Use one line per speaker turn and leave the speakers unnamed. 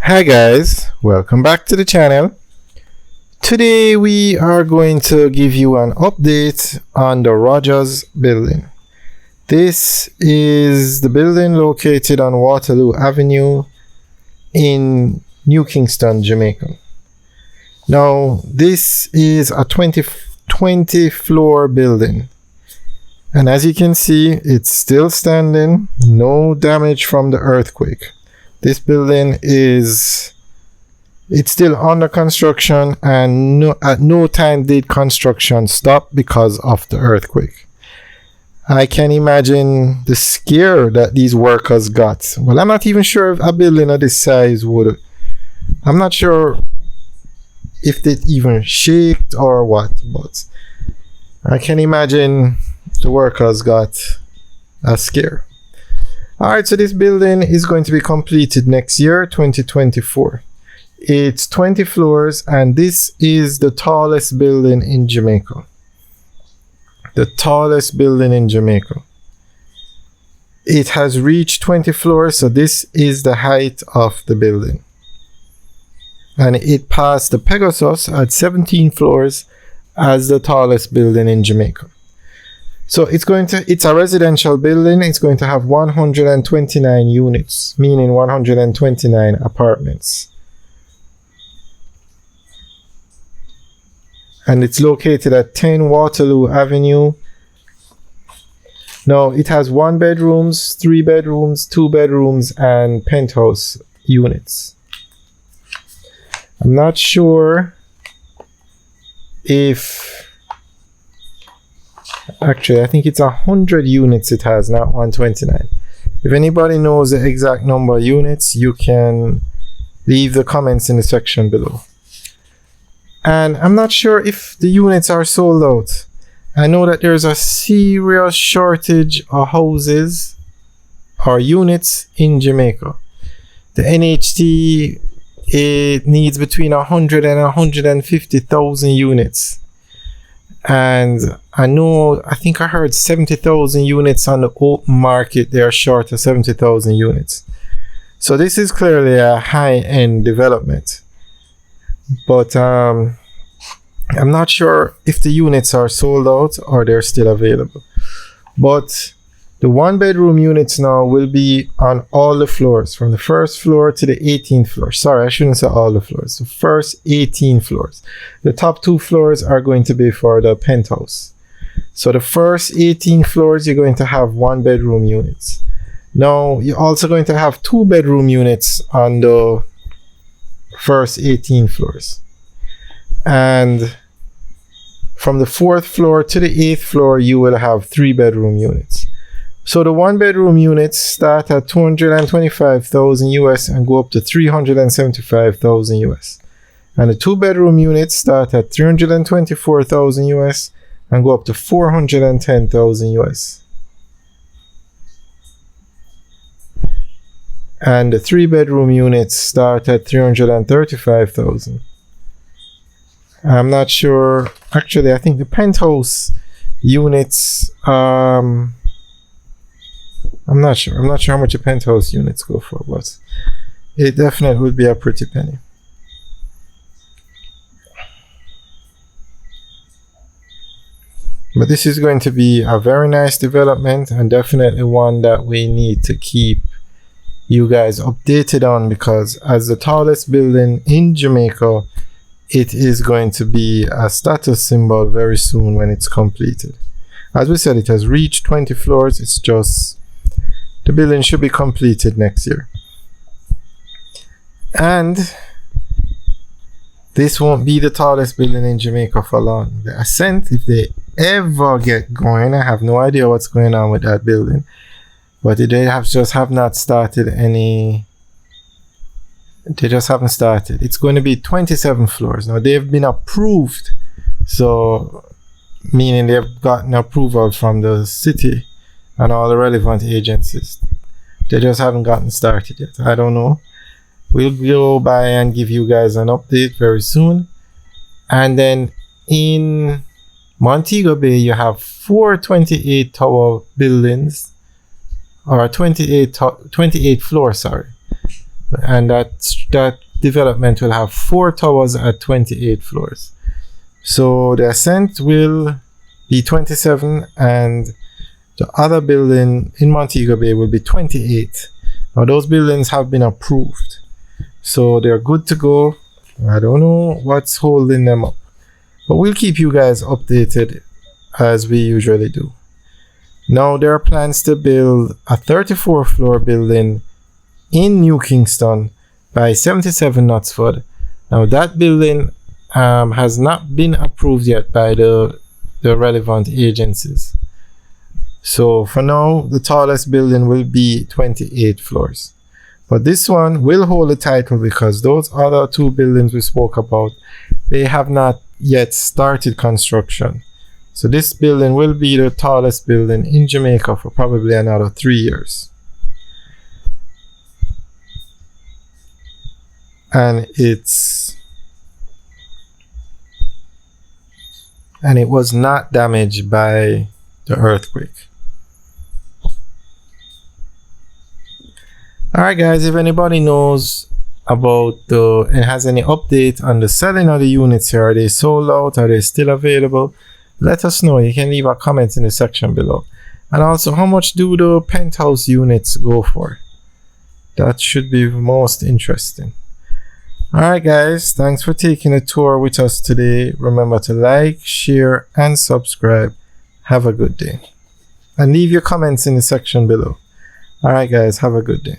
Hi guys, welcome back to the channel. Today we are going to give you an update on the Rogers building. This is the building located on Waterloo Avenue in New Kingston, Jamaica. Now this is a 20 floor building, and as you can see, it's still standing, no damage from the earthquake. This building it's still under construction, and at no time did construction stop because of the earthquake. I can imagine the scare that these workers got. Well, I'm not even sure if a building of this size would. I'm not sure if it even shaked or what, but I can imagine the workers got a scare. Alright, so this building is going to be completed next year, 2024. It's 20 floors, and this is the tallest building in Jamaica. The tallest building in Jamaica. It has reached 20 floors, so this is the height of the building. And it passed the Pegasus at 17 floors as the tallest building in Jamaica. So it's a residential building. It's going to have 129 units, meaning 129 apartments. And it's located at 10 Waterloo Avenue. Now it has 1 bedrooms, 3 bedrooms, 2 bedrooms, and penthouse units. I'm not sure if... Actually, I think it's 100 units it has, not 129. If anybody knows the exact number of units, you can leave the comments in the section below. And I'm not sure if the units are sold out. I know that there's a serious shortage of houses or units in Jamaica. The NHT, it needs between 100 and 150,000 units. And I think I heard 70,000 units on the open market. They are short of 70,000 units. So this is clearly a high-end development. But I'm not sure if the units are sold out or they're still available. But the 1-bedroom units now will be on all the floors, from the first floor to the 18th floor. Sorry, I shouldn't say all the floors. The first 18 floors. The top 2 floors are going to be for the penthouse. So the first 18 floors, you're going to have 1-bedroom units. Now, you're also going to have 2-bedroom units on the first 18 floors. And from the 4th floor to the 8th floor, you will have 3-bedroom units. So the 1-bedroom units start at 225,000 US and go up to 375,000 US. And the 2-bedroom units start at 324,000 US and go up to 410,000 US. And the 3-bedroom units start at 335,000. I'm not sure. Actually, I think the penthouse units, I'm not sure. I'm not sure how much the penthouse units go for, but it definitely would be a pretty penny. But this is going to be a very nice development, and definitely one that we need to keep you guys updated on, because as the tallest building in Jamaica, it is going to be a status symbol very soon when it's completed. As we said, it has reached 20 floors. It's just the building should be completed next year. And this won't be the tallest building in Jamaica for long. The Ascent, if they ever get going, I have no idea what's going on with that building, but they have not started any. They just haven't started. It's going to be 27 floors. Now they've been approved, so meaning they've gotten approval from the city and all the relevant agencies. They just haven't gotten started yet. I don't know. We'll go by and give you guys an update very soon. And then in Montego Bay, you have 4 28 tower buildings, or 28 floors, sorry. and that development will have 4 towers at 28 floors. So the Ascent will be 27, and the other building in Montego Bay will be 28. Now those buildings have been approved, so they're good to go. I don't know what's holding them up, but we'll keep you guys updated as we usually do. Now there are plans to build a 34-floor building in New Kingston by 77 Knutsford. Now that building has not been approved yet by the relevant agencies. So for now, the tallest building will be 28 floors. But this one will hold the title because those other 2 buildings we spoke about, they have not yet started construction. So this building will be the tallest building in Jamaica for probably another 3 years. And it was not damaged by the earthquake. Alright guys, if anybody knows about and has any update on the selling of the units here, are they sold out, are they still available, let us know. You can leave a comment in the section below. And also, how much do the penthouse units go for? That should be most interesting. Alright guys, thanks for taking a tour with us today. Remember to like, share and subscribe. Have a good day. And leave your comments in the section below. Alright guys, have a good day.